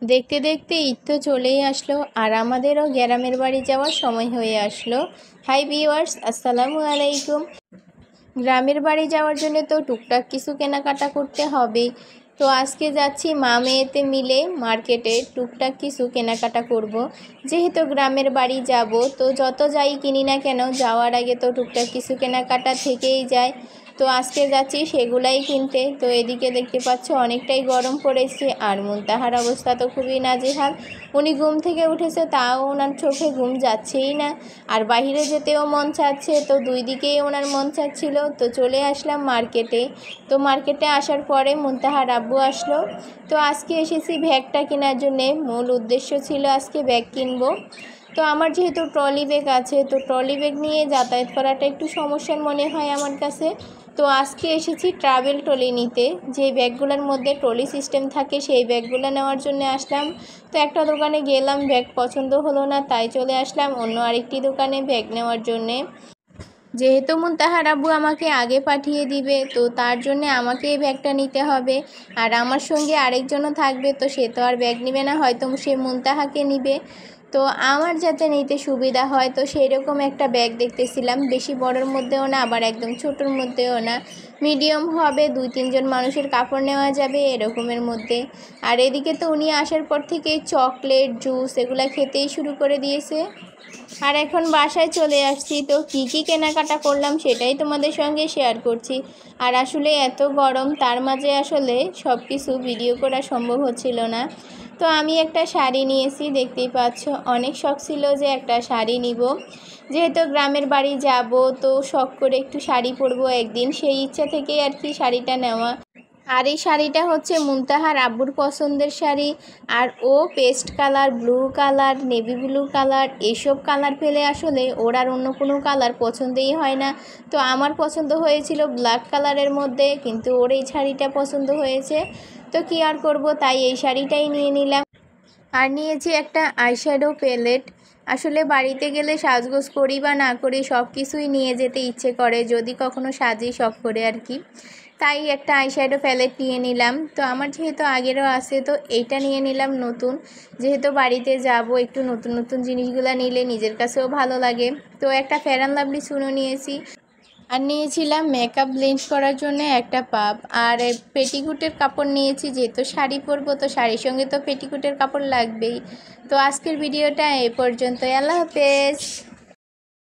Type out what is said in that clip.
দেখতে দেখতে ঈদ তো চলেই আসলো আর আমাদেরও গ্রামের বাড়ি যাওয়ার সময় হয়ে আসলো। হাই ভিউয়ার্স, আসসালামু আলাইকুম। গ্রামের বাড়ি যাওয়ার জন্য তো টুকটাক কিছু কেনাকাটা করতে হবে। তো আজকে যাচ্ছি মা মেয়েতে মিলে মার্কেটে টুকটাক কিছু কেনাকাটা করব। যেহেতু গ্রামের বাড়ি যাব, তো যত যাই কিনি না কেন যাওয়ার আগে তো টুকটাক কিছু কেনাকাটা থেকেই যায়। তো আজকে যাচ্ছি সেগুলাই কিনতে। তো এদিকে দেখতে পাচ্ছ অনেকটাই গরম পড়েছে আর মুনতাহার অবস্থা তো খুবই নাজেহাল। উনি ঘুম থেকে উঠেছে, তাও ওনার চোখে ঘুম যাচ্ছেই না। আর বাইরে যেতেও মন চাচ্ছে, তো দুই দিকেই ওনার মন চাচ্ছিল। তো চলে আসলাম মার্কেটে। তো মার্কেটে আসার পরে মুনতাহার আব্বু আসলো। তো আজকে এসেছি ব্যাগটা কেনার জন্যে। মূল উদ্দেশ্য ছিল আজকে ব্যাগ কিনবো। তো আমার যেহেতু ট্রলি ব্যাগ আছে, তো ট্রলি ব্যাগ নিয়ে যাতায়াত করাটা একটু সমস্যার মনে হয় আমার কাছে। তো আজকে এসেছি ট্রাভেল ট্রলি নিতে, যে ব্যাগগুলোর মধ্যে ট্রলি সিস্টেম থাকে সেই ব্যাগগুলো নেওয়ার জন্য আসলাম। তো একটা দোকানে গেলাম, ব্যাগ পছন্দ হলো না, তাই চলে আসলাম অন্য আরেকটি দোকানে ব্যাগ নেওয়ার জন্যে। যেহেতু মুনতাহার আব্বু আমাকে আগে পাঠিয়ে দিবে, তো তার জন্য আমাকে এই ব্যাগটা নিতে হবে। আর আমার সঙ্গে আরেকজনও থাকবে, তো সে তো আর ব্যাগ নেবে না, হয়তো সে মুনতাহাকে নিবে। তো আমার যাতে নিতে সুবিধা হয়, তো সেই রকম একটা ব্যাগ দেখতেছিলাম। বেশি বড়োর মধ্যেও না, আবার একদম ছোটোর মধ্যেও না, মিডিয়াম হবে, 2-3 জন মানুষের কাপড় নেওয়া যাবে এরকমের মধ্যে। আর এদিকে তো উনি আসার পর থেকে চকলেট, জুস এগুলা খেতেই শুরু করে দিয়েছে। আর এখন বাসায় চলে আসছি, তো কী কী কেনাকাটা করলাম সেটাই তোমাদের সঙ্গে শেয়ার করছি। আর আসলে এত গরম, তার মাঝে আসলে সব কিছু ভিডিও করা সম্ভব হচ্ছিল না। তো আমি একটা শাড়ি নিয়েছি, দেখতেই পাচ্ছ। অনেক শখ ছিল যে একটা শাড়ি নিব, যেহেতু গ্রামের বাড়ি যাব, তো শখ করে একটু শাড়ি পরবো একদিন, সেই ইচ্ছা থেকেই আর কি শাড়িটা নেওয়া। আর এই শাড়িটা হচ্ছে মুনতাহার আব্বুর পছন্দের শাড়ি। আর ও pastel colour, blue colour, navy blue colour এইসব কালার পেলে আসলে ওর আর অন্য কোনো কালার পছন্দই হয় না। তো আমার পছন্দ হয়েছিল ব্ল্যাক কালারের মধ্যে, কিন্তু ওর এই শাড়িটা পছন্দ হয়েছে। তো কি আর করব, তাই এই শাড়িটাই নিয়ে নিলাম। আর নিয়েছি একটা আইশ্যাডো প্যালেট। আসলে বাড়িতে গেলে সাজগোজ করি বা না করি, সব কিছুই নিয়ে যেতে ইচ্ছে করে, যদি কখনো সাজি শখ করে আর কি। তাই একটা আইশ্যাডো প্যালেট নিয়ে নিলাম। তো আমার যেহেতু আগেরও আছে, তো এইটা নিয়ে নিলাম নতুন। যেহেতু বাড়িতে যাব, একটু নতুন নতুন জিনিসগুলো নিলে নিজের কাছেও ভালো লাগে। তো একটা ফেয়ার অ্যান্ড লাভলি চুনো নিয়েছি। আর নিয়েছিলাম মেকআপ ব্লেন্ড করার জন্য একটা পাপ। আর পেটিকুটের কাপড় নিয়েছি, যেহেতু শাড়ি পরবো, তো শাড়ির সঙ্গে তো পেটিকুটের কাপড় লাগবেই। তো আজকের ভিডিওটা এই পর্যন্তই। আল্লাহ হাফেজ।